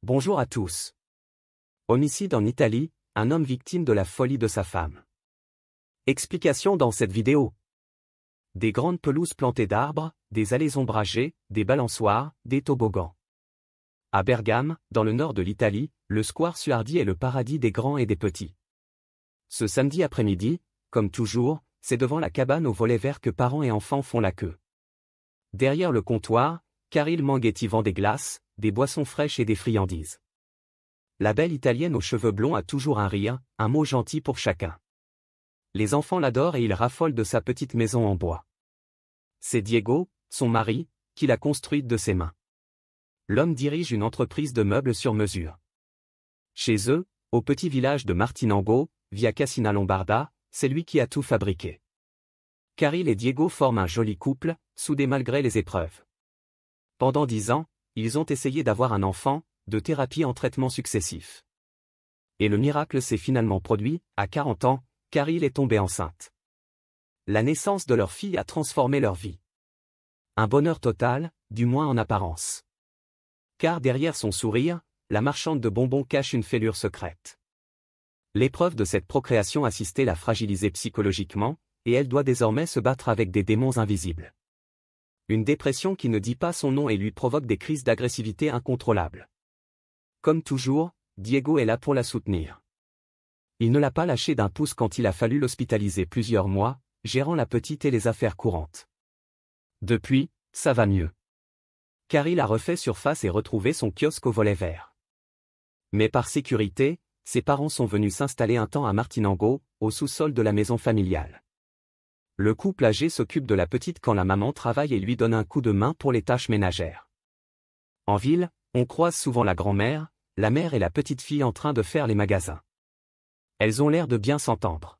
Bonjour à tous. Homicide en Italie, un homme victime de la folie de sa femme. Explication dans cette vidéo. Des grandes pelouses plantées d'arbres, des allées ombragées, des balançoires, des toboggans. À Bergame, dans le nord de l'Italie, le square Suardi est le paradis des grands et des petits. Ce samedi après-midi, comme toujours, c'est devant la cabane aux volets verts que parents et enfants font la queue. Derrière le comptoir, Caril Manghetti vend des glaces, des boissons fraîches et des friandises. La belle italienne aux cheveux blonds a toujours un rire, un mot gentil pour chacun. Les enfants l'adorent et ils raffolent de sa petite maison en bois. C'est Diego, son mari, qui l'a construite de ses mains. L'homme dirige une entreprise de meubles sur mesure. Chez eux, au petit village de Martinengo, via Cassina Lombarda, c'est lui qui a tout fabriqué. Caril et Diego forment un joli couple, soudés malgré les épreuves. Pendant 10 ans, ils ont essayé d'avoir un enfant, de thérapie en traitements successifs. Et le miracle s'est finalement produit, à 40 ans, Caril est tombée enceinte. La naissance de leur fille a transformé leur vie. Un bonheur total, du moins en apparence. Car derrière son sourire, la marchande de bonbons cache une fêlure secrète. L'épreuve de cette procréation assistée l'a fragilisée psychologiquement, et elle doit désormais se battre avec des démons invisibles. Une dépression qui ne dit pas son nom et lui provoque des crises d'agressivité incontrôlables. Comme toujours, Diego est là pour la soutenir. Il ne l'a pas lâchée d'un pouce quand il a fallu l'hospitaliser plusieurs mois, gérant la petite et les affaires courantes. Depuis, ça va mieux. Caril a refait surface et retrouvé son kiosque au volet vert. Mais par sécurité, ses parents sont venus s'installer un temps à Martinengo, au sous-sol de la maison familiale. Le couple âgé s'occupe de la petite quand la maman travaille et lui donne un coup de main pour les tâches ménagères. En ville, on croise souvent la grand-mère, la mère et la petite fille en train de faire les magasins. Elles ont l'air de bien s'entendre.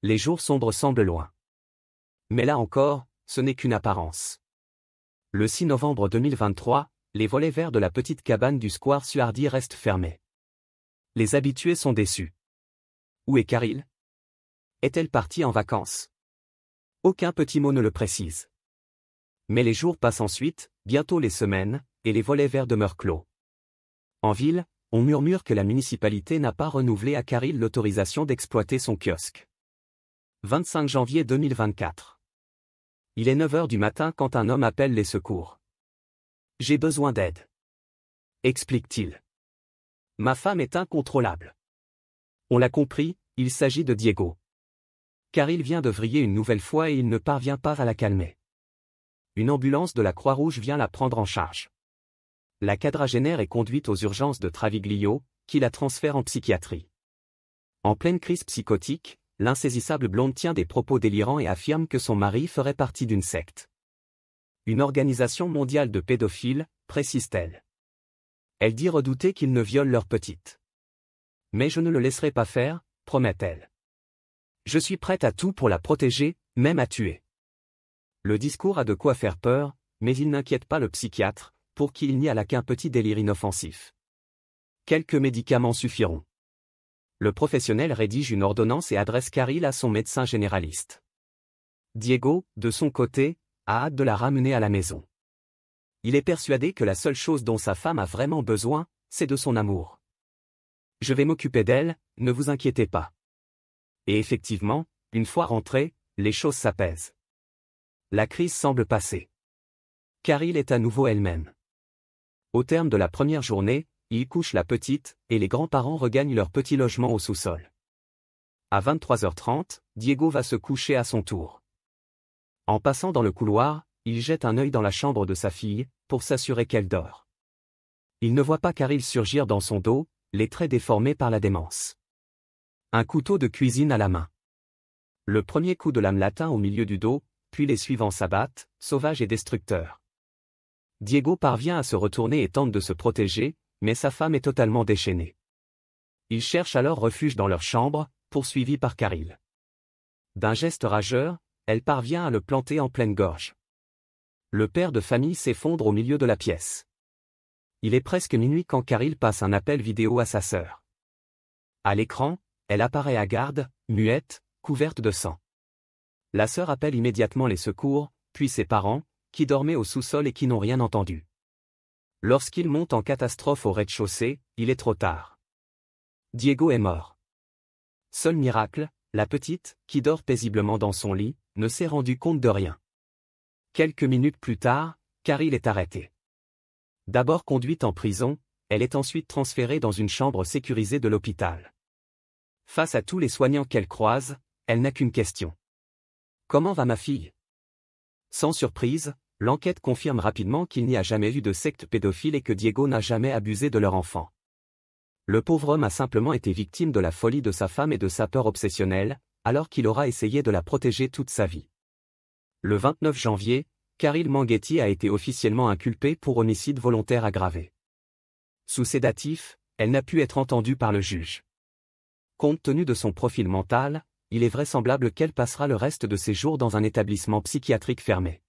Les jours sombres semblent loin. Mais là encore, ce n'est qu'une apparence. Le 6 novembre 2023, les volets verts de la petite cabane du square Suardi restent fermés. Les habitués sont déçus. Où est Caril? Est-elle partie en vacances? Aucun petit mot ne le précise. Mais les jours passent ensuite, bientôt les semaines, et les volets verts demeurent clos. En ville, on murmure que la municipalité n'a pas renouvelé à Caril l'autorisation d'exploiter son kiosque. 25 janvier 2024. Il est 9 h du matin quand un homme appelle les secours. « J'ai besoin d'aide. » explique-t-il. « Ma femme est incontrôlable. » On l'a compris, il s'agit de Diego. Caril vient de vriller une nouvelle fois et il ne parvient pas à la calmer. Une ambulance de la Croix-Rouge vient la prendre en charge. La quadragénaire est conduite aux urgences de Traviglio, qui la transfère en psychiatrie. En pleine crise psychotique, l'insaisissable blonde tient des propos délirants et affirme que son mari ferait partie d'une secte. Une organisation mondiale de pédophiles, précise-t-elle. Elle dit redouter qu'ils ne violent leur petite. Mais je ne le laisserai pas faire, promet-elle. Je suis prête à tout pour la protéger, même à tuer. Le discours a de quoi faire peur, mais il n'inquiète pas le psychiatre, pour qui il n'y a là qu'un petit délire inoffensif. Quelques médicaments suffiront. Le professionnel rédige une ordonnance et adresse Caril à son médecin généraliste. Diego, de son côté, a hâte de la ramener à la maison. Il est persuadé que la seule chose dont sa femme a vraiment besoin, c'est de son amour. « Je vais m'occuper d'elle, ne vous inquiétez pas. » Et effectivement, une fois rentrée, les choses s'apaisent. La crise semble passer. Caril est à nouveau elle-même. Au terme de la première journée, il couche la petite, et les grands-parents regagnent leur petit logement au sous-sol. À 23h30, Diego va se coucher à son tour. En passant dans le couloir, il jette un œil dans la chambre de sa fille, pour s'assurer qu'elle dort. Il ne voit pas Caril surgir dans son dos, les traits déformés par la démence. Un couteau de cuisine à la main. Le premier coup de lame l'atteint au milieu du dos, puis les suivants s'abattent, sauvages et destructeurs. Diego parvient à se retourner et tente de se protéger, mais sa femme est totalement déchaînée. Ils cherchent alors refuge dans leur chambre, poursuivis par Caril. D'un geste rageur, elle parvient à le planter en pleine gorge. Le père de famille s'effondre au milieu de la pièce. Il est presque minuit quand Caril passe un appel vidéo à sa sœur. À l'écran, elle apparaît hagarde, muette, couverte de sang. La sœur appelle immédiatement les secours, puis ses parents, qui dormaient au sous-sol et qui n'ont rien entendu. Lorsqu'il monte en catastrophe au rez-de-chaussée, il est trop tard. Diego est mort. Seul miracle, la petite, qui dort paisiblement dans son lit, ne s'est rendu compte de rien. Quelques minutes plus tard, Caril est arrêtée. D'abord conduite en prison, elle est ensuite transférée dans une chambre sécurisée de l'hôpital. Face à tous les soignants qu'elle croise, elle n'a qu'une question. Comment va ma fille? Sans surprise, l'enquête confirme rapidement qu'il n'y a jamais eu de secte pédophile et que Diego n'a jamais abusé de leur enfant. Le pauvre homme a simplement été victime de la folie de sa femme et de sa peur obsessionnelle, alors qu'il aura essayé de la protéger toute sa vie. Le 29 janvier, Caril Manghetti a été officiellement inculpée pour homicide volontaire aggravé. Sous sédatif, elle n'a pu être entendue par le juge. Compte tenu de son profil mental, il est vraisemblable qu'elle passera le reste de ses jours dans un établissement psychiatrique fermé.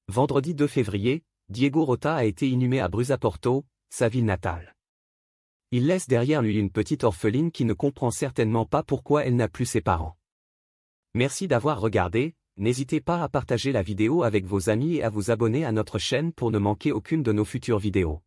Vendredi 2 février, Diego Rota a été inhumé à Brusaporto, sa ville natale. Il laisse derrière lui une petite orpheline qui ne comprend certainement pas pourquoi elle n'a plus ses parents. Merci d'avoir regardé, n'hésitez pas à partager la vidéo avec vos amis et à vous abonner à notre chaîne pour ne manquer aucune de nos futures vidéos.